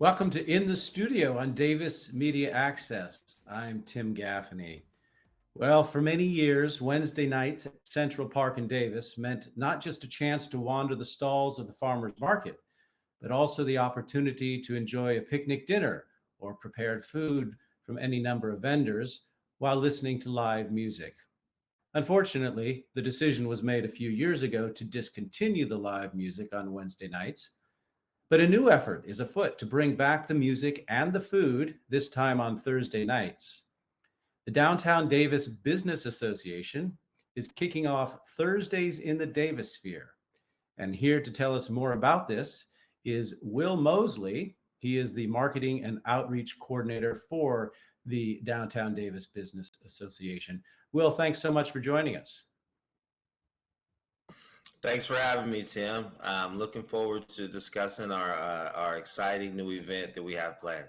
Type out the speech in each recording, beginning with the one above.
Welcome to In the Studio on Davis Media Access. I'm Tim Gaffaney. Well, for many years, Wednesday nights at Central Park in Davis meant not just a chance to wander the stalls of the farmers market, but also the opportunity to enjoy a picnic dinner or prepared food from any number of vendors while listening to live music. Unfortunately, the decision was made a few years ago to discontinue the live music on Wednesday nights, but a new effort is afoot to bring back the music and the food, this time on Thursday nights. The Downtown Davis Business Association is kicking off Thursdays in the Davisphere. And here to tell us more about this is Will Mosley. He is the Marketing and Outreach Coordinator for the Downtown Davis Business Association. Will, thanks so much for joining us. Thanks for having me, Tim. I'm looking forward to discussing our exciting new event that we have planned.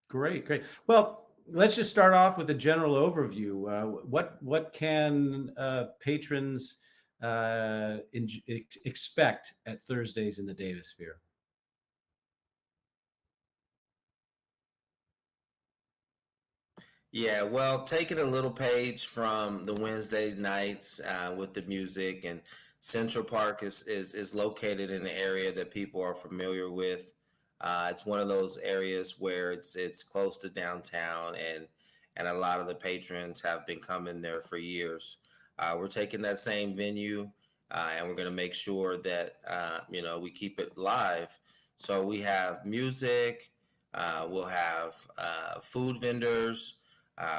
Great. Well, let's just start off with a general overview. What can patrons expect at Thursdays in the Davisphere? Yeah, well, taking a little page from the Wednesday nights with the music, and Central Park is located in an area that people are familiar with. It's one of those areas where it's close to downtown, and a lot of the patrons have been coming there for years. We're taking that same venue, and we're going to make sure that we keep it live. So we have music. We'll have food vendors.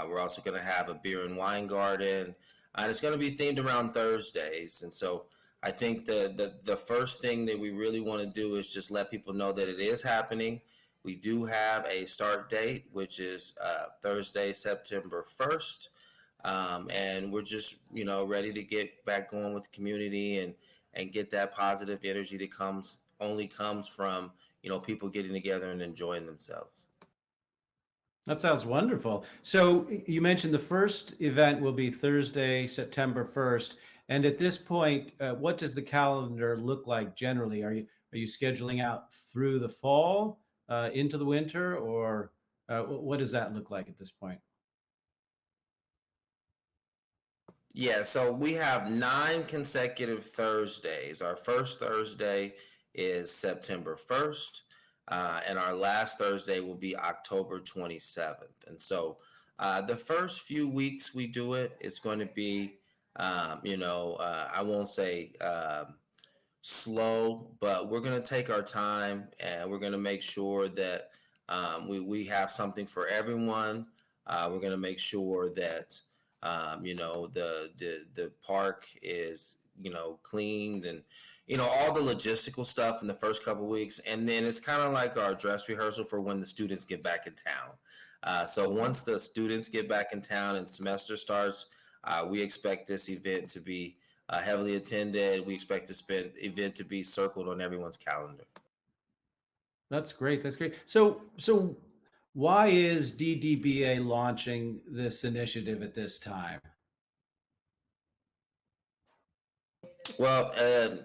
We're also going to have a beer and wine garden, and it's going to be themed around Thursdays. And so I think the first thing that we really want to do is just let people know that it is happening. We do have a start date, which is Thursday, September 1st. And we're just, ready to get back going with the community and get that positive energy that only comes from, people getting together and enjoying themselves. That sounds wonderful. So you mentioned the first event will be Thursday, September 1st. And at this point, what does the calendar look like generally? Are you scheduling out through the fall, into the winter, or what does that look like at this point? Yeah, so we have 9 consecutive Thursdays. Our first Thursday is September 1st, and our last Thursday will be October 27th. And so the first few weeks we do it, it's going to be, I won't say slow, but we're going to take our time, and we're going to make sure that we have something for everyone. We're going to make sure that the park is cleaned, and all the logistical stuff in the first couple of weeks, and then it's kind of like our dress rehearsal for when the students get back in town. So once the students get back in town and semester starts, we expect this event to be heavily attended. We expect this event to be circled on everyone's calendar. That's great. So why is DDBA launching this initiative at this time? Well,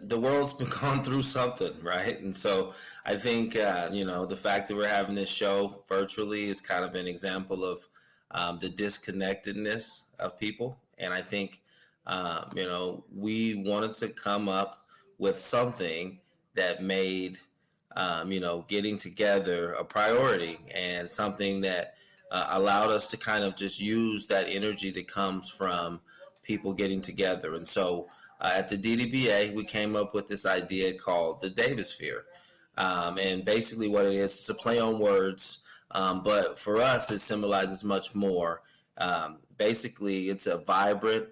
the world's been gone through something, right? And so I think, the fact that we're having this show virtually is kind of an example of the disconnectedness of people. And I think, we wanted to come up with something that made, getting together a priority, and something that allowed us to kind of just use that energy that comes from people getting together. And so at the DDBA, we came up with this idea called the Davisphere. And basically what it is, it's a play on words, but for us, it symbolizes much more. Basically, it's a vibrant,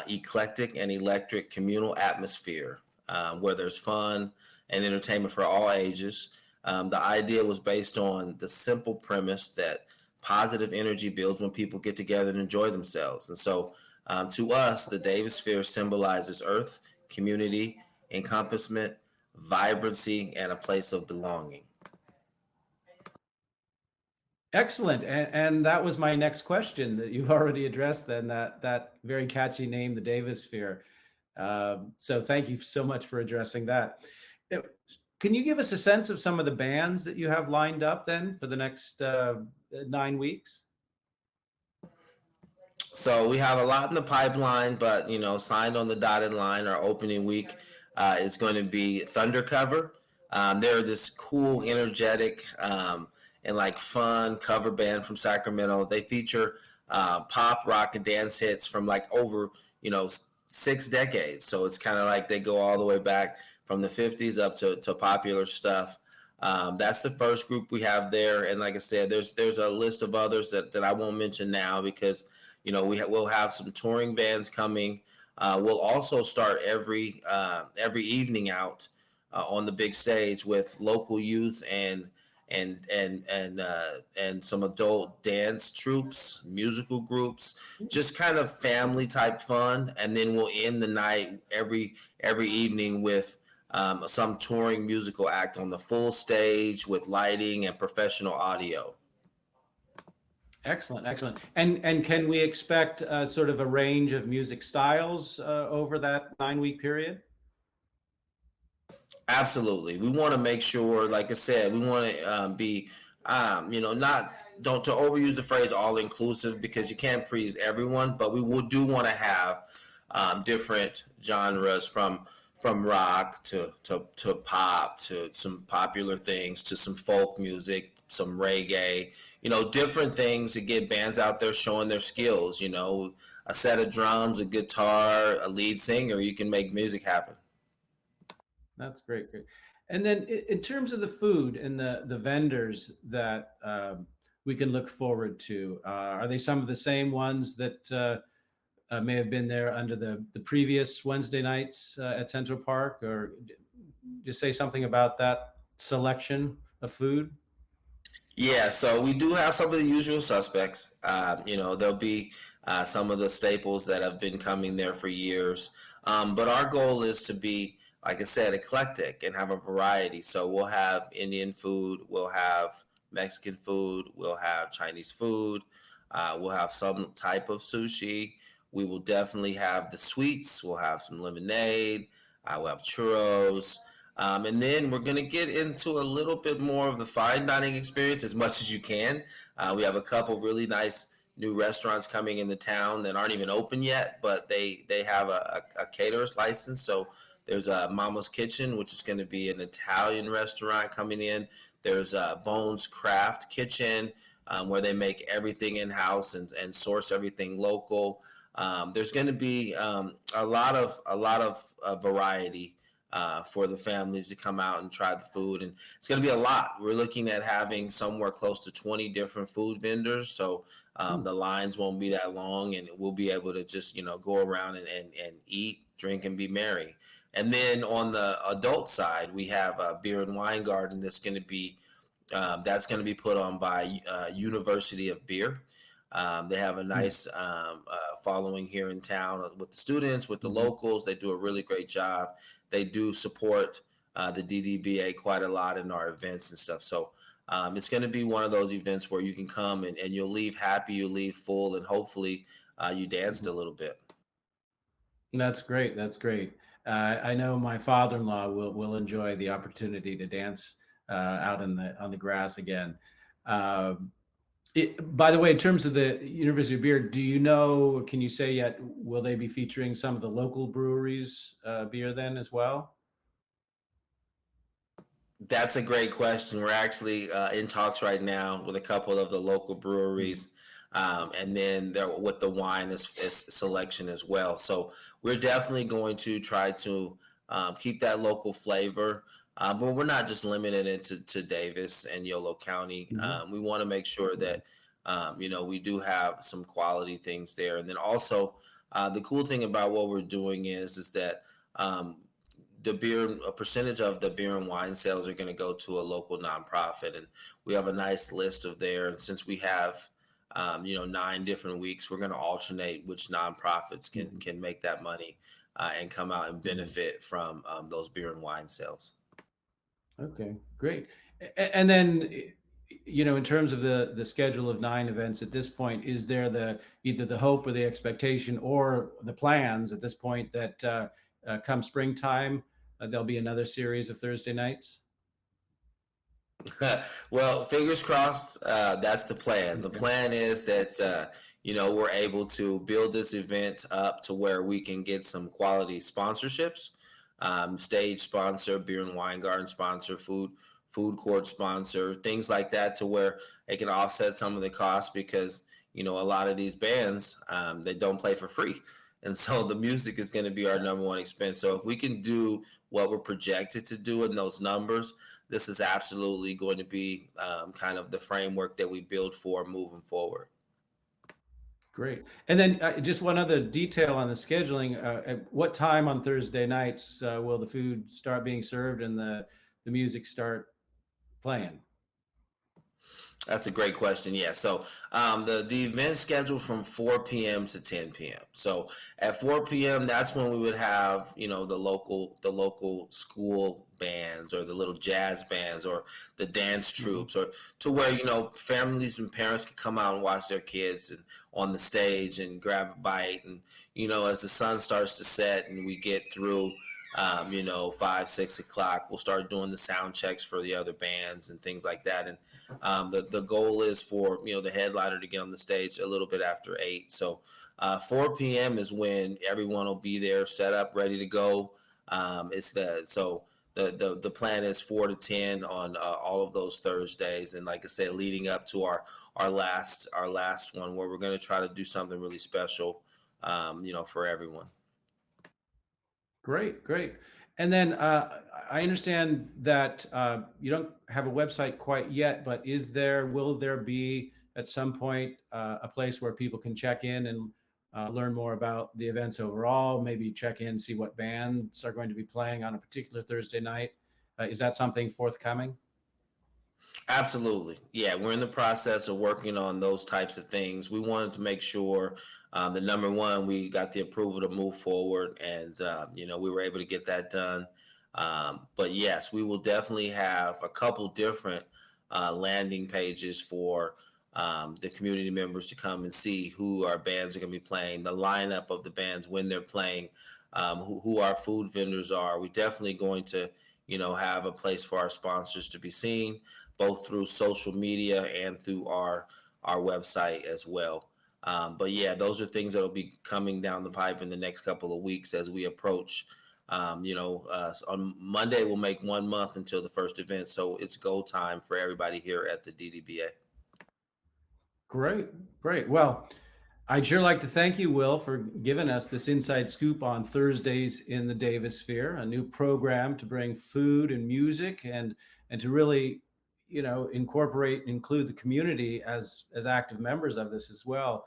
eclectic, and electric communal atmosphere where there's fun and entertainment for all ages. The idea was based on the simple premise that positive energy builds when people get together and enjoy themselves. And so to us, the Davisphere symbolizes earth, community, encompassment, vibrancy, and a place of belonging. Excellent. And that was my next question that you've already addressed then, that very catchy name, the Davisphere. So thank you so much for addressing that. Can you give us a sense of some of the bands that you have lined up then for the next 9 weeks? So we have a lot in the pipeline, but signed on the dotted line. Our opening week is going to be Thundercover. They're this cool, energetic, and like fun cover band from Sacramento. They feature pop, rock, and dance hits from like over 6 decades. So it's kind of like they go all the way back from the '50s up to popular stuff. That's the first group we have there, and like I said, there's a list of others that I won't mention now because we'll have some touring bands coming. We'll also start every evening out on the big stage with local youth and some adult dance troops, musical groups, just kind of family type fun. And then we'll end the night every evening with some touring musical act on the full stage with lighting and professional audio. Excellent, excellent. And can we expect sort of a range of music styles over that 9 week period? Absolutely. We want to make sure, like I said, we want to be, not don't to overuse the phrase all inclusive because you can't please everyone, but do want to have different genres from rock to pop to some popular things to some folk music, some reggae, different things to get bands out there showing their skills. A set of drums, a guitar, a lead singer, you can make music happen. That's great, great. And then in terms of the food and the vendors that we can look forward to, are they some of the same ones that may have been there under the previous Wednesday nights at Central Park, or just say something about that selection of food? Yeah, so we do have some of the usual suspects. There'll be some of the staples that have been coming there for years. But our goal is to be, like I said, eclectic and have a variety. So we'll have Indian food, we'll have Mexican food, we'll have Chinese food, we'll have some type of sushi. We will definitely have the sweets. We'll have some lemonade. We'll have churros. And then we're going to get into a little bit more of the fine dining experience as much as you can. We have a couple really nice new restaurants coming into town that aren't even open yet, but they have a caterer's license. So there's a Mama's Kitchen, which is going to be an Italian restaurant coming in. There's a Bones Craft Kitchen, where they make everything in-house and source everything local. There's going to be a lot of variety for the families to come out and try the food, and it's going to be a lot. We're looking at having somewhere close to 20 different food vendors, so the lines won't be that long, and we'll be able to just go around and eat, drink, and be merry. And then on the adult side, we have a beer and wine garden that's going to be put on by University of Beer. They have a nice following here in town with the students, with the locals. They do a really great job. They do support the DDBA quite a lot in our events and stuff. So it's going to be one of those events where you can come and you'll leave happy, you'll leave full, and hopefully you danced a little bit. That's great. That's great. I know my father-in-law will enjoy the opportunity to dance out on the grass again. Um, by the way, in terms of the University of Beer, do you know, can you say yet, will they be featuring some of the local breweries beer then as well? That's a great question. We're actually in talks right now with a couple of the local breweries, and then there with the wine is selection as well. So we're definitely going to try to keep that local flavor, but we're not just limited it to Davis and Yolo County. Mhm. We want to make sure that we do have some quality things there, and then also the cool thing about what we're doing is that. A percentage of the beer and wine sales are going to go to a local nonprofit, and we have a nice list of there. And since we have, 9 different weeks, we're going to alternate which nonprofits can make that money and come out and benefit from those beer and wine sales. Okay, great. And then, in terms of the schedule of 9 events at this point, is there either the hope or the expectation or the plans at this point that come springtime, there'll be another series of Thursday nights? Well, fingers crossed. That's the plan. The Okay. plan is that we're able to build this event up to where we can get some quality sponsorships, stage sponsor, beer and wine garden sponsor, food court sponsor, things like that, to where it can offset some of the costs because a lot of these bands they don't play for free, and so the music is going to be our number one expense. So if we can do what we're projected to do in those numbers, this is absolutely going to be kind of the framework that we build for moving forward. Great. And then just one other detail on the scheduling. At what time on Thursday nights will the food start being served and the music start playing? That's a great question. Yeah. So the event scheduled from 4 p.m. to 10 p.m. So at 4 p.m. that's when we would have the local school bands or the little jazz bands or the dance Mhm. troops, or to where families and parents can come out and watch their kids and on the stage and grab a bite. And as the sun starts to set and we get through 5, 6 o'clock, we'll start doing the sound checks for the other bands and things like that. And the goal is for the headliner to get on the stage a little bit after 8. So 4 p.m. is when everyone will be there, set up, ready to go. It's the so the plan is 4 to 10 on all of those Thursdays, and like I said, leading up to our last one, where we're going to try to do something really special, for everyone. Great, great. And then I understand that you don't have a website quite yet, but will there be at some point a place where people can check in and learn more about the events overall, maybe check in, see what bands are going to be playing on a particular Thursday night? Is that something forthcoming? Absolutely. Yeah, we're in the process of working on those types of things. We wanted to make sure that number one, we got the approval to move forward, and we were able to get that done. But yes, we will definitely have a couple different landing pages for the community members to come and see who our bands are going to be playing, the lineup of the bands when they're playing, who our food vendors are. We're definitely going to, have a place for our sponsors to be seen, both through social media and through our website as well. But yeah, those are things that will be coming down the pipe in the next couple of weeks as we approach. On Monday we'll make 1 month until the first event, so it's go time for everybody here at the DDBA. Great, great. Well, I'd sure like to thank you, Will, for giving us this inside scoop on Thursdays in the Davisphere, a new program to bring food and music and to really, include the community as active members of this as well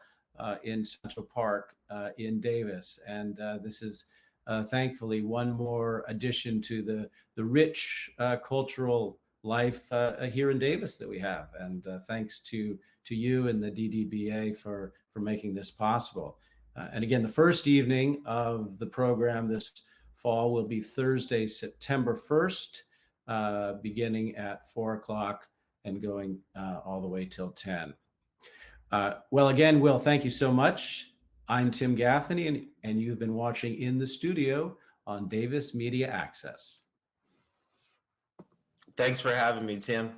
in Central Park in Davis. And this is thankfully one more addition to the rich cultural life here in Davis that we have. And thanks to you and the DDBA for making this possible. And again, the first evening of the program this fall will be Thursday, September 1st, beginning at 4 o'clock and going all the way till 10. Well, again, Will, thank you so much. I'm Tim Gaffaney, and you've been watching In the Studio on Davis Media Access. Thanks for having me, Tim.